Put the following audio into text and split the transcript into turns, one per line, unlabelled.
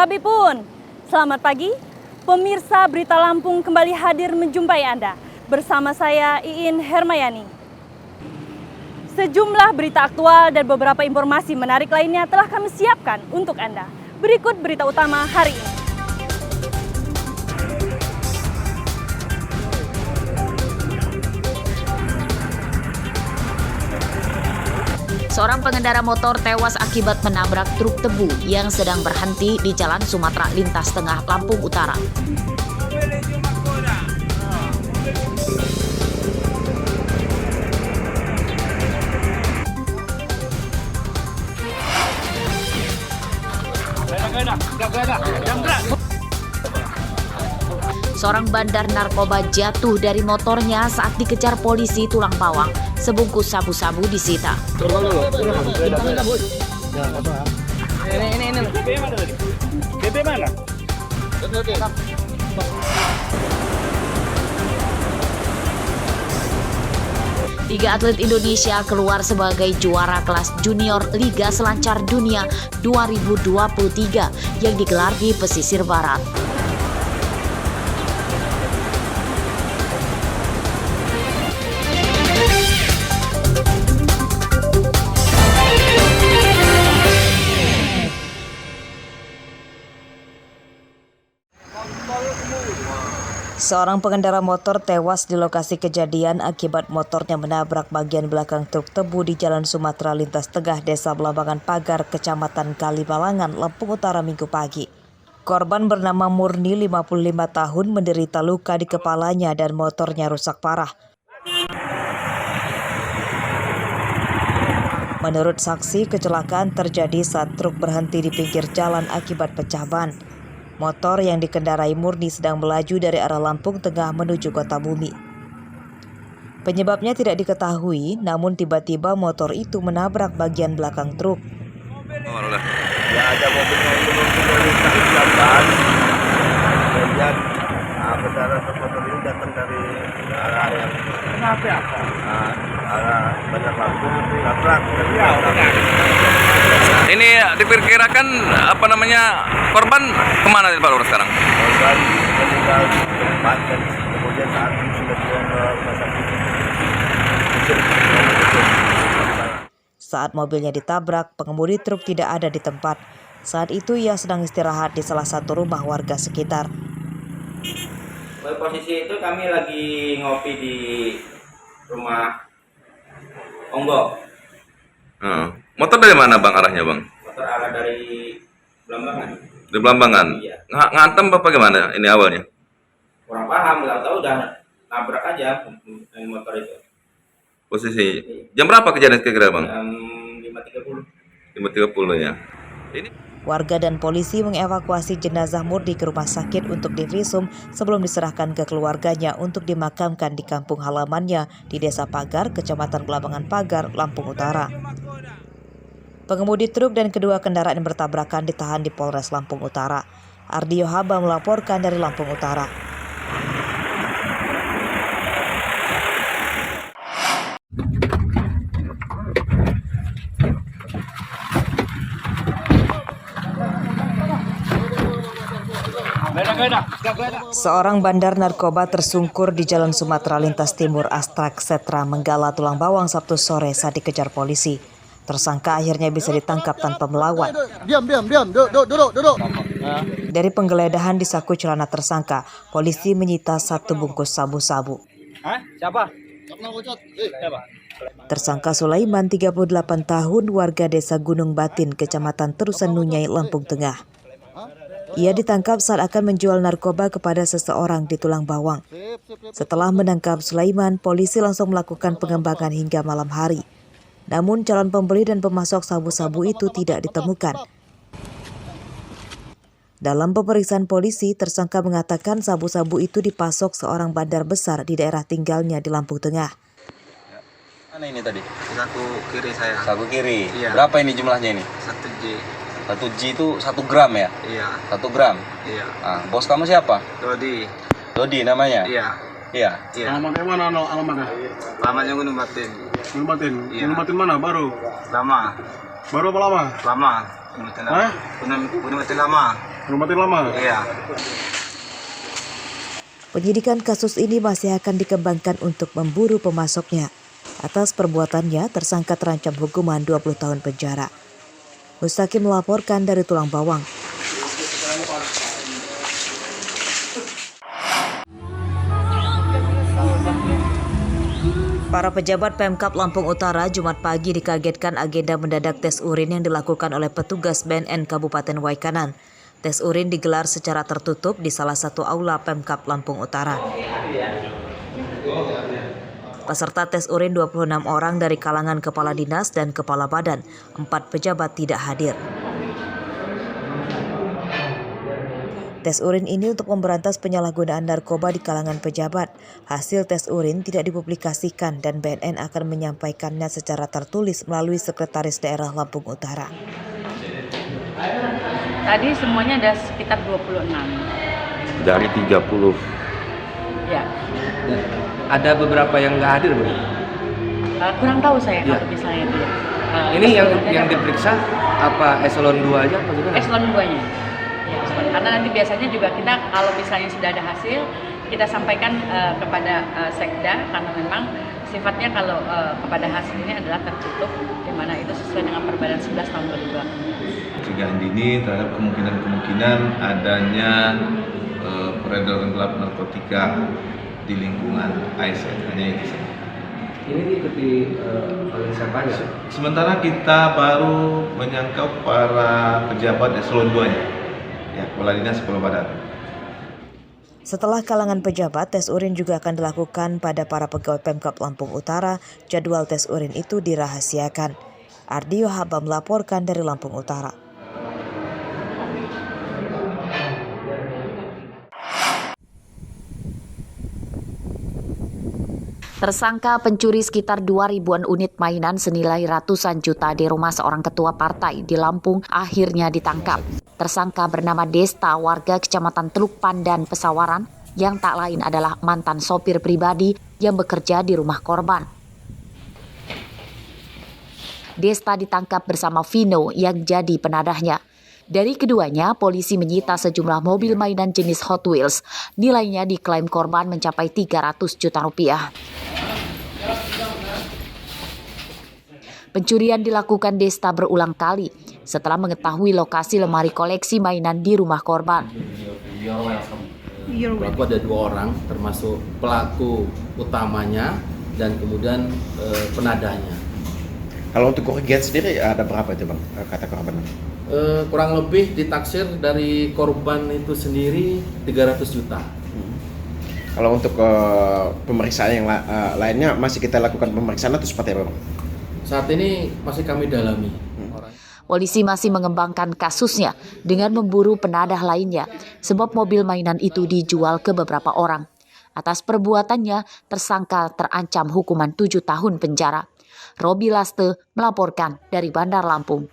Sabipun, selamat pagi. Pemirsa Berita Lampung kembali hadir menjumpai Anda. Bersama saya Iin Hermayani. Sejumlah berita aktual dan beberapa informasi menarik lainnya telah kami siapkan untuk Anda. Berikut berita utama hari ini.
Seorang pengendara motor tewas akibat menabrak truk tebu yang sedang berhenti di Jalan Sumatera Lintas Tengah, Lampung Utara. Seorang bandar narkoba jatuh dari motornya saat dikejar polisi Tulang Bawang. Sebungkus sabu-sabu disita.
BP mana?
Tiga atlet Indonesia keluar sebagai juara kelas junior Liga Selancar Dunia 2023 yang digelar di pesisir barat. Seorang pengendara motor tewas di lokasi kejadian akibat motornya menabrak bagian belakang truk tebu di Jalan Sumatera Lintas Tengah, Desa Belambangan Pagar, Kecamatan Kalibalangan, Lampung Utara, Minggu pagi. Korban bernama Murni, 55 tahun, menderita luka di kepalanya dan motornya rusak parah. Menurut saksi, kecelakaan terjadi saat truk berhenti di pinggir jalan akibat pecah ban. Motor yang dikendarai Murni sedang melaju dari arah Lampung Tengah menuju Kota-Bumi. Penyebabnya tidak diketahui, namun tiba-tiba motor itu menabrak bagian belakang truk.
Ya, ada mobil yang melintas jalan, kemudian kendaraan motor ini datang dari arah yang arah Bandar Lampung, nabrak dari belakang.
Ini diperkirakan korban kemana Pak Lurah sekarang?
Korban meninggal di tempat dan kemudian saat ini sudah dibawa ke rumah sakit.
Saat mobilnya ditabrak, pengemudi truk tidak ada di tempat. Saat itu ia sedang istirahat di salah satu rumah warga sekitar.
Posisi itu kami lagi ngopi di rumah Onggo.
Motor dari mana Bang arahnya Bang?
Motor arah dari Belambangan.
Dari Belambangan?
Iya.
Ngantem apa gimana ini awalnya?
Kurang paham, nggak tahu udah nabrak aja motor itu.
Posisi jam berapa kejadian kira-kira Bang?
Jam 5.30.
5.30 ya. Ini
Warga dan polisi mengevakuasi jenazah Murni ke rumah sakit untuk divisum sebelum diserahkan ke keluarganya untuk dimakamkan di kampung halamannya di Desa Pagar, Kecamatan Belambangan Pagar, Lampung Utara. Pengemudi truk dan kedua kendaraan yang bertabrakan ditahan di Polres Lampung Utara. Ardio Haba melaporkan dari Lampung Utara. Seorang bandar narkoba tersungkur di Jalan Sumatera Lintas Timur Astrak Setra Menggala Tulang Bawang Sabtu sore saat dikejar polisi. Tersangka akhirnya bisa ditangkap tanpa melawan.
Diam, duduk.
Dari penggeledahan di saku celana tersangka, polisi menyita 1 bungkus sabu-sabu.
Siapa?
Tersangka Sulaiman, 38 tahun, warga Desa Gunung Batin, Kecamatan Terusan Nunyai, Lampung Tengah. Ia ditangkap saat akan menjual narkoba kepada seseorang di Tulang Bawang. Setelah menangkap Sulaiman, polisi langsung melakukan pengembangan hingga malam hari. Namun calon pembeli dan pemasok sabu-sabu itu tidak ditemukan. Dalam pemeriksaan polisi, tersangka mengatakan sabu-sabu itu dipasok seorang bandar besar di daerah tinggalnya di Lampung Tengah.
Mana ini tadi?
Saku kiri saya.
Saku kiri.
Iya.
Berapa ini jumlahnya ini?
1J.
1G itu 1 gram ya?
Iya.
1 gram?
Iya.
Nah, bos kamu siapa?
Dodi.
Dodi namanya?
Iya.
Iya.
Iya.
Alamatnya mana? Alamatnya?
Alamatnya Gunung Batin.
Gunung Batin.
Iya.
Gunung Batin mana? Baru.
Lama.
Baru apa lama?
Gunung Batin lama. Gunung Batin lama.
Ngamatin lama?
Iya.
Penyidikan kasus ini masih akan dikembangkan untuk memburu pemasoknya. Atas perbuatannya, tersangka terancam hukuman 20 tahun penjara. Mustaqim melaporkan dari Tulang Bawang. Para pejabat Pemkab Lampung Utara Jumat pagi dikagetkan agenda mendadak tes urin yang dilakukan oleh petugas BNN Kabupaten Waikanan. Tes urin digelar secara tertutup di salah satu aula Pemkab Lampung Utara. Peserta tes urin 26 orang dari kalangan kepala dinas dan kepala badan. 4 pejabat tidak hadir. Tes urin ini untuk memberantas penyalahgunaan narkoba di kalangan pejabat. Hasil tes urin tidak dipublikasikan dan BNN akan menyampaikannya secara tertulis melalui Sekretaris Daerah Lampung Utara.
Tadi semuanya ada sekitar 26.
Dari 30.
Ya.
Ada beberapa yang nggak hadir, Bu?
Kurang tahu saya
Ya.
kalau misalnya itu.
Ini yang diperiksa apa eselon 2 aja apa gimana?
Eselon 2-nya. Ya, eselon. Karena nanti biasanya juga kita kalau misalnya sudah ada hasil, kita sampaikan kepada Sekda karena memang sifatnya kalau kepada hasil ini adalah tertutup di mana itu sesuai dengan Perbadan 11 tahun 2020.
Pencegahan dini terhadap kemungkinan adanya peredaran gelap narkotika di lingkungan ASN, hanya itu saja.
Ini diikuti oleh siapa aja?
Sementara kita baru menyangkau para pejabat eselon 2-nya, ya, kepala dinas, kepala badan.
Setelah kalangan pejabat, tes urin juga akan dilakukan pada para pegawai Pemkab Lampung Utara. Jadwal tes urin itu dirahasiakan. Ardio Haba melaporkan dari Lampung Utara.
Tersangka pencuri sekitar 2.000-an unit mainan senilai ratusan juta di rumah seorang ketua partai di Lampung akhirnya ditangkap. Tersangka bernama Desta, warga Kecamatan Teluk Pandan, Pesawaran, yang tak lain adalah mantan sopir pribadi yang bekerja di rumah korban. Desta ditangkap bersama Vino yang jadi penadahnya. Dari keduanya, polisi menyita sejumlah mobil mainan jenis Hot Wheels. Nilainya diklaim korban mencapai 300 juta rupiah. Pencurian dilakukan Desta berulang kali setelah mengetahui lokasi lemari koleksi mainan di rumah korban.
Pelaku ada 2 orang, termasuk pelaku utamanya dan kemudian penadahnya.
Kalau untuk kerugian sendiri ada berapa itu, Bang, kata korban?
Kurang lebih ditaksir dari korban itu sendiri 300 juta.
Kalau untuk pemeriksaan yang lainnya masih kita lakukan pemeriksaan atau seperti apa, Bang?
Saat ini masih kami dalami.
Polisi masih mengembangkan kasusnya dengan memburu penadah lainnya sebab mobil mainan itu dijual ke beberapa orang. Atas perbuatannya, tersangka terancam hukuman 7 tahun penjara. Robi Laste melaporkan dari Bandar Lampung.